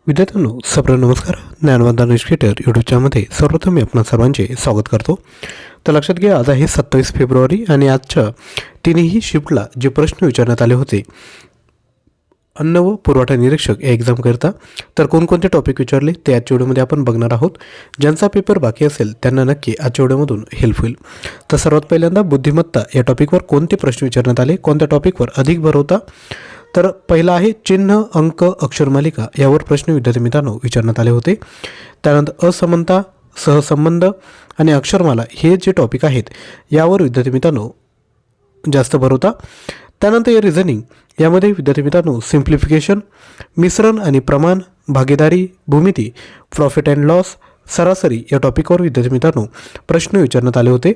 विद्यार्थ्यांनो सर्व नमस्कार. ज्ञानवंदन एज्युकेटर यूट्यूब चॅनलमध्ये सर्वप्रथम मी आपणा सर्वांचे स्वागत करतो. तर लक्षात घ्या, आज आहे 27 फेब्रुवारी आणि आजच्या तिन्ही शिफ्टला जे प्रश्न विचारण्यात आले होते अन्न व पुरवठा निरीक्षक या एक्झामकरिता, तर कोणकोणते टॉपिक विचारले ते आजच्या व्हिडिओमध्ये आपण बघणार आहोत. ज्यांचा पेपर बाकी असेल त्यांना नक्की आजच्या व्हिडिओमधून हेल्प होईल. तर सर्वात पहिल्यांदा बुद्धिमत्ता या टॉपिकवर कोणते प्रश्न विचारण्यात आले, कोणत्या टॉपिकवर अधिक भर होता. तर पहिला आहे चिन्ह, अंक, अक्षरमालिका यावर प्रश्न विद्यार्थी मित्रांनो विचारण्यात आले होते. त्यानंतर असमानता, सहसंबंध आणि अक्षरमाला हे जे टॉपिक आहेत यावर विद्यार्थी मित्रांनो जास्त भर होता. त्यानंतर या रिझनिंग यामध्ये विद्यार्थी मित्रांनो सिम्प्लिफिकेशन, मिश्रण आणि प्रमाण, भागीदारी, भूमिती, प्रॉफिट अँड लॉस, सरासरी या टॉपिकवर विद्यार्थी मित्रांनो प्रश्न विचारण्यात आले होते.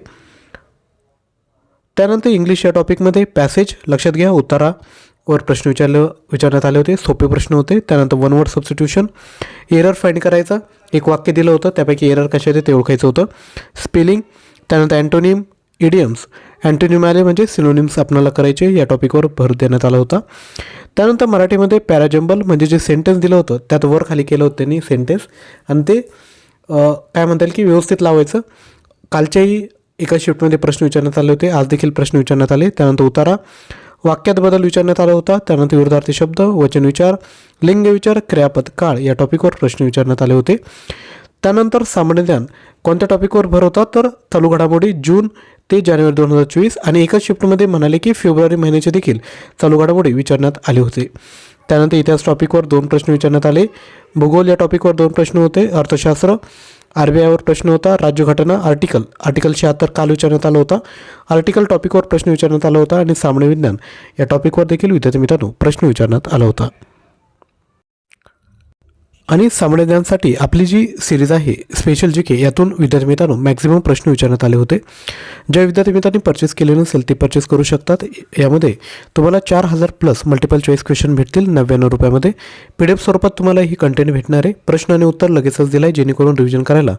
त्यानंतर इंग्लिश या टॉपिकमध्ये पॅसेज, लक्षात घ्या, उत्तरावर प्रश्न विचारण्यात आले होते. सोपे प्रश्न होते. त्यानंतर one word substitution, error find करायचा, एक वाक्य दिलं होतं त्यापैकी एरर कशा येते ते ओळखायचं होतं. स्पेलिंग, त्यानंतर अँटोनिम, इडियम्स, अँटोनिम आले म्हणजे सिनोनिम्स आपल्याला करायचे, या टॉपिकवर भर देण्यात आला होता. त्यानंतर मराठीमध्ये पॅराजंबल म्हणजे जे सेंटेन्स दिलं होतं त्यात वर खाली केलं होतं त्यांनी सेंटेन्स, आणि ते काय म्हणता येईल की व्यवस्थित लावायचं. कालच्याही एका शिफ्टमध्ये प्रश्न विचारण्यात आले होते, आज देखील प्रश्न विचारण्यात आले. त्यानंतर उतारा, वाक्यात बदल विचारण्यात आला होता. त्यानंतर विरुद्धार्थी शब्द, वचन विचार, लिंग विचार, क्रियापद, काळ या टॉपिकवर प्रश्न विचारण्यात आले होते. त्यानंतर सामान्य ज्ञान कोणत्या टॉपिकवर भर होता, तर चालू घडामोडी जून ते जानेवारी 2024, आणि एकाच शिफ्टमध्ये म्हणाले की फेब्रुवारी महिन्याचे देखील चालू घडामोडी विचारण्यात आले होते. त्यानंतर इतिहास टॉपिकवर 2 प्रश्न विचारण्यात आले. भूगोल या टॉपिकवर 2 प्रश्न होते. अर्थशास्त्र, RBIवर प्रश्न होता. राज्यघटना, आर्टिकल 76 काल विचारण्यात आला होता. आर्टिकल टॉपिकवर प्रश्न विचारण्यात आला होता. आणि सामान्य विज्ञान या टॉपिकवर देखील विद्यार्थी मित्रांनो प्रश्न विचारण्यात आला होता. आणि सामान्य ज्ञानासाठी आपली जी सिरीज आहे स्पेशल GK, यातून विद्यार्थी मित्रांनो मॅक्झिमम प्रश्न विचारण्यात आले होते. ज्या विद्यार्थी मित्रांनी परचेस केले नसेल ते परचेस करू शकतात. यामध्ये तुम्हाला 4000+ मल्टिपल चॉईस क्वेश्चन भेटतील 99 रुपयामध्ये. PDF स्वरूपात तुम्हाला ही कंटेंट भेटणार आहे. प्रश्न आणि उत्तर लगेचच दिला आहे जेणेकरून रिव्हिजन करायला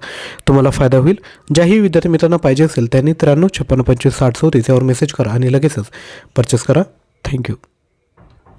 तुम्हाला फायदा होईल. ज्याही विद्यार्थी मित्रांना पाहिजे असेल त्यांनी 93 56 25 60 34 यावर मेसेज करा आणि लगेचच परचेस करा. थँक्यू.